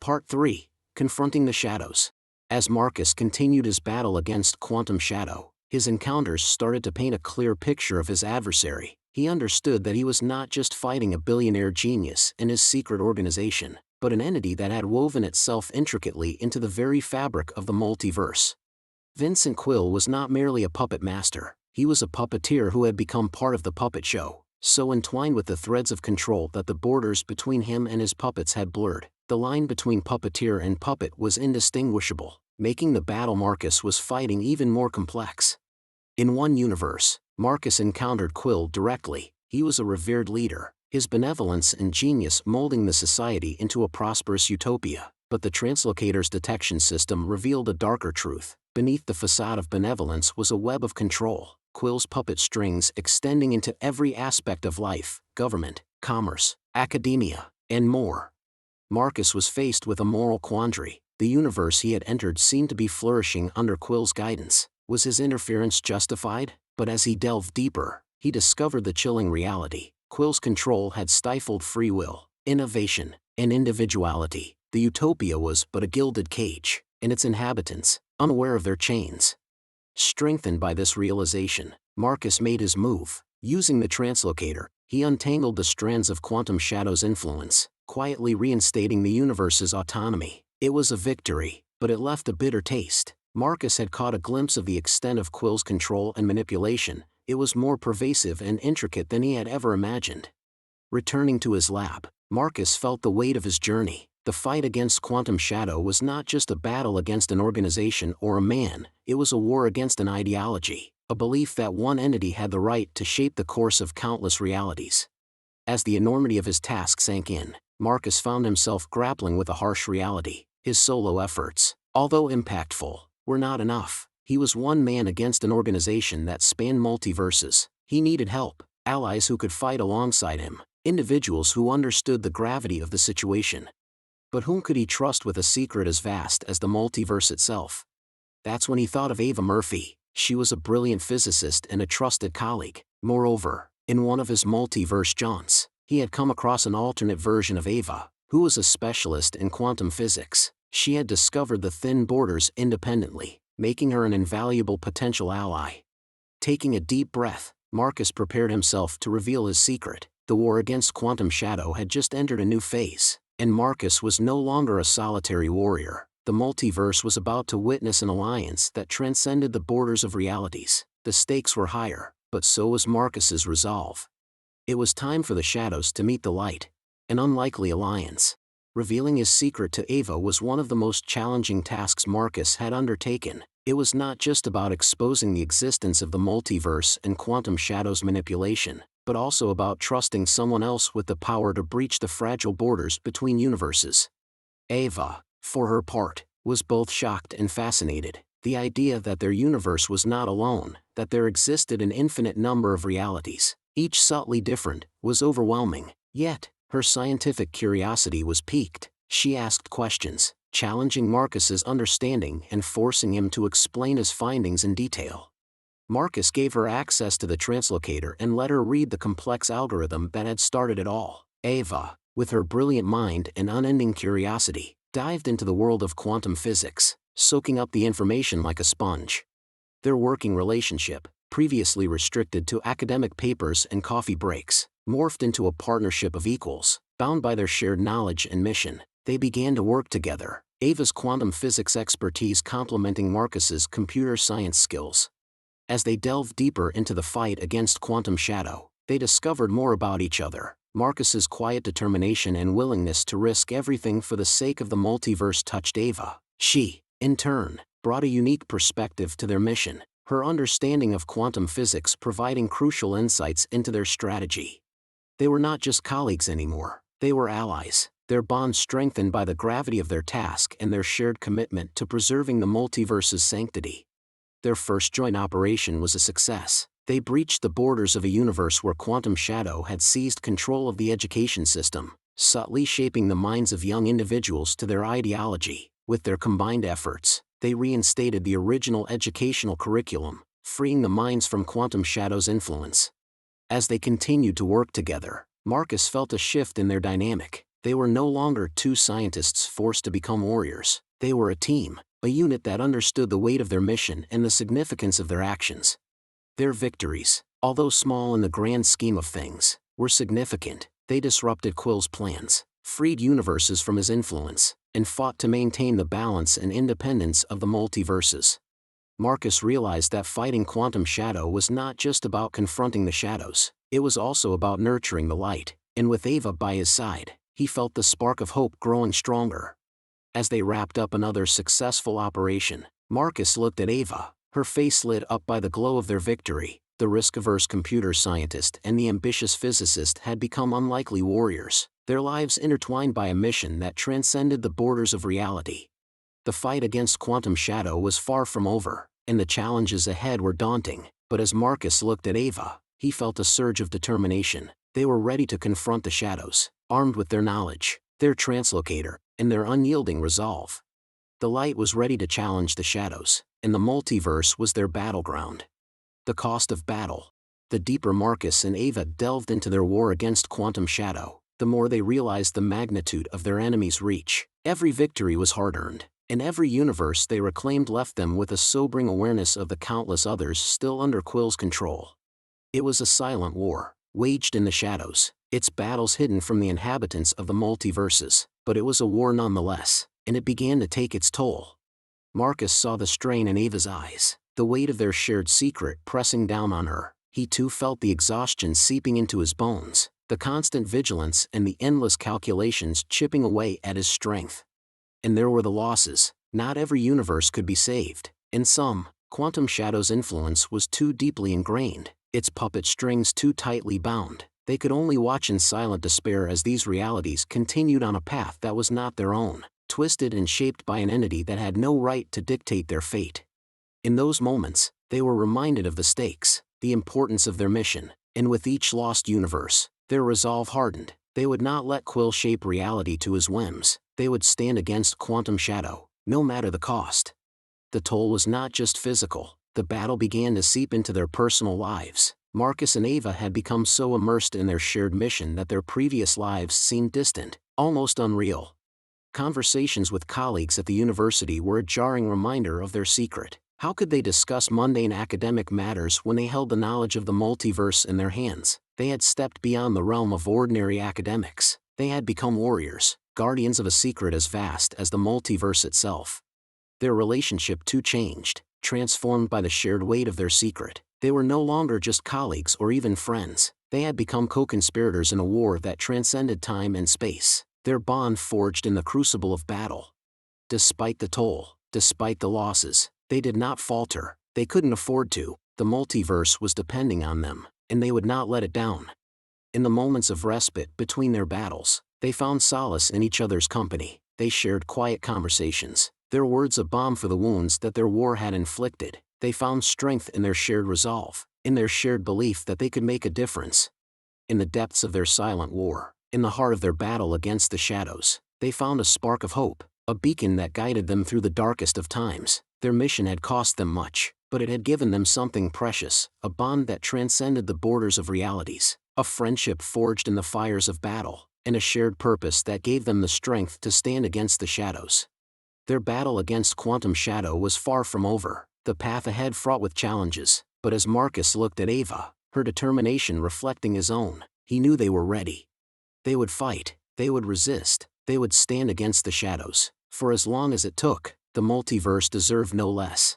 Part 3. Confronting the Shadows. As Marcus continued his battle against Quantum Shadow, his encounters started to paint a clear picture of his adversary. He understood that he was not just fighting a billionaire genius and his secret organization, but an entity that had woven itself intricately into the very fabric of the multiverse. Vincent Quill was not merely a puppet master, he was a puppeteer who had become part of the puppet show, so entwined with the threads of control that the borders between him and his puppets had blurred. The line between puppeteer and puppet was indistinguishable, making the battle Marcus was fighting even more complex. In one universe, Marcus encountered Quill directly. He was a revered leader, his benevolence and genius molding the society into a prosperous utopia. But the translocator's detection system revealed a darker truth. Beneath the facade of benevolence was a web of control, Quill's puppet strings extending into every aspect of life, government, commerce, academia, and more. Marcus was faced with a moral quandary. The universe he had entered seemed to be flourishing under Quill's guidance. Was his interference justified? But as he delved deeper, he discovered the chilling reality. Quill's control had stifled free will, innovation, and individuality. The utopia was but a gilded cage, and its inhabitants, unaware of their chains. Strengthened by this realization, Marcus made his move. Using the translocator, he untangled the strands of Quantum Shadow's influence, quietly reinstating the universe's autonomy. It was a victory, but it left a bitter taste. Marcus had caught a glimpse of the extent of Quill's control and manipulation. It was more pervasive and intricate than he had ever imagined. Returning to his lab, Marcus felt the weight of his journey. The fight against Quantum Shadow was not just a battle against an organization or a man, it was a war against an ideology, a belief that one entity had the right to shape the course of countless realities. As the enormity of his task sank in, Marcus found himself grappling with a harsh reality. His solo efforts, although impactful, were not enough. He was one man against an organization that spanned multiverses. He needed help, allies who could fight alongside him, individuals who understood the gravity of the situation. But whom could he trust with a secret as vast as the multiverse itself? That's when he thought of Ava Murphy. She was a brilliant physicist and a trusted colleague. Moreover, in one of his multiverse jaunts, he had come across an alternate version of Ava, who was a specialist in quantum physics. She had discovered the thin borders independently, making her an invaluable potential ally. Taking a deep breath, Marcus prepared himself to reveal his secret. The war against Quantum Shadow had just entered a new phase, and Marcus was no longer a solitary warrior. The multiverse was about to witness an alliance that transcended the borders of realities. The stakes were higher, but so was Marcus's resolve. It was time for the shadows to meet the light. An unlikely alliance. Revealing his secret to Ava was one of the most challenging tasks Marcus had undertaken. It was not just about exposing the existence of the multiverse and Quantum Shadow's manipulation, but also about trusting someone else with the power to breach the fragile borders between universes. Ava, for her part, was both shocked and fascinated. The idea that their universe was not alone, that there existed an infinite number of realities, each subtly different, was overwhelming. Yet, her scientific curiosity was piqued. She asked questions, challenging Marcus's understanding and forcing him to explain his findings in detail. Marcus gave her access to the translocator and let her read the complex algorithm that had started it all. Ava, with her brilliant mind and unending curiosity, dived into the world of quantum physics, soaking up the information like a sponge. Their working relationship, previously restricted to academic papers and coffee breaks, morphed into a partnership of equals. Bound by their shared knowledge and mission, they began to work together, Ava's quantum physics expertise complementing Marcus's computer science skills. As they delved deeper into the fight against Quantum Shadow, they discovered more about each other. Marcus's quiet determination and willingness to risk everything for the sake of the multiverse touched Ava. She, in turn, brought a unique perspective to their mission, her understanding of quantum physics providing crucial insights into their strategy. They were not just colleagues anymore, they were allies, their bond strengthened by the gravity of their task and their shared commitment to preserving the multiverse's sanctity. Their first joint operation was a success. They breached the borders of a universe where Quantum Shadow had seized control of the education system, subtly shaping the minds of young individuals to their ideology. With their combined efforts, they reinstated the original educational curriculum, freeing the minds from Quantum Shadow's influence. As they continued to work together, Marcus felt a shift in their dynamic. They were no longer two scientists forced to become warriors. They were a team, a unit that understood the weight of their mission and the significance of their actions. Their victories, although small in the grand scheme of things, were significant. They disrupted Quill's plans, freed universes from his influence, and fought to maintain the balance and independence of the multiverses. Marcus realized that fighting Quantum Shadow was not just about confronting the shadows, it was also about nurturing the light, and with Ava by his side, he felt the spark of hope growing stronger. As they wrapped up another successful operation, Marcus looked at Ava, her face lit up by the glow of their victory. The risk-averse computer scientist and the ambitious physicist had become unlikely warriors, their lives intertwined by a mission that transcended the borders of reality. The fight against Quantum Shadow was far from over, and the challenges ahead were daunting, but as Marcus looked at Ava, he felt a surge of determination. They were ready to confront the shadows, armed with their knowledge, their translocator, and their unyielding resolve. The light was ready to challenge the shadows, and the multiverse was their battleground. The cost of battle. The deeper Marcus and Ava delved into their war against Quantum Shadow, the more they realized the magnitude of their enemy's reach. Every victory was hard-earned, and every universe they reclaimed left them with a sobering awareness of the countless others still under Quill's control. It was a silent war, waged in the shadows, its battles hidden from the inhabitants of the multiverses, but it was a war nonetheless, and it began to take its toll. Marcus saw the strain in Ava's eyes, the weight of their shared secret pressing down on her. He too felt the exhaustion seeping into his bones, the constant vigilance and the endless calculations chipping away at his strength. And there were the losses. Not every universe could be saved. In some, Quantum Shadow's influence was too deeply ingrained, its puppet strings too tightly bound. They could only watch in silent despair as these realities continued on a path that was not their own, twisted and shaped by an entity that had no right to dictate their fate. In those moments, they were reminded of the stakes, the importance of their mission, and with each lost universe, their resolve hardened. They would not let Quill shape reality to his whims. They would stand against Quantum Shadow, no matter the cost. The toll was not just physical. The battle began to seep into their personal lives. Marcus and Ava had become so immersed in their shared mission that their previous lives seemed distant, almost unreal. Conversations with colleagues at the university were a jarring reminder of their secret. How could they discuss mundane academic matters when they held the knowledge of the multiverse in their hands? They had stepped beyond the realm of ordinary academics. They had become warriors, guardians of a secret as vast as the multiverse itself. Their relationship too changed, transformed by the shared weight of their secret. They were no longer just colleagues or even friends. They had become co-conspirators in a war that transcended time and space, their bond forged in the crucible of battle. Despite the toll, despite the losses, they did not falter. They couldn't afford to. The multiverse was depending on them, and they would not let it down. In the moments of respite between their battles, they found solace in each other's company. They shared quiet conversations, their words a balm for the wounds that their war had inflicted. They found strength in their shared resolve, in their shared belief that they could make a difference. In the depths of their silent war, in the heart of their battle against the shadows, they found a spark of hope, a beacon that guided them through the darkest of times. Their mission had cost them much, but it had given them something precious, a bond that transcended the borders of realities, a friendship forged in the fires of battle, and a shared purpose that gave them the strength to stand against the shadows. Their battle against Quantum Shadow was far from over, the path ahead fraught with challenges, but as Marcus looked at Ava, her determination reflecting his own, he knew they were ready. They would fight, they would resist, they would stand against the shadows, for as long as it took. The multiverse deserved no less.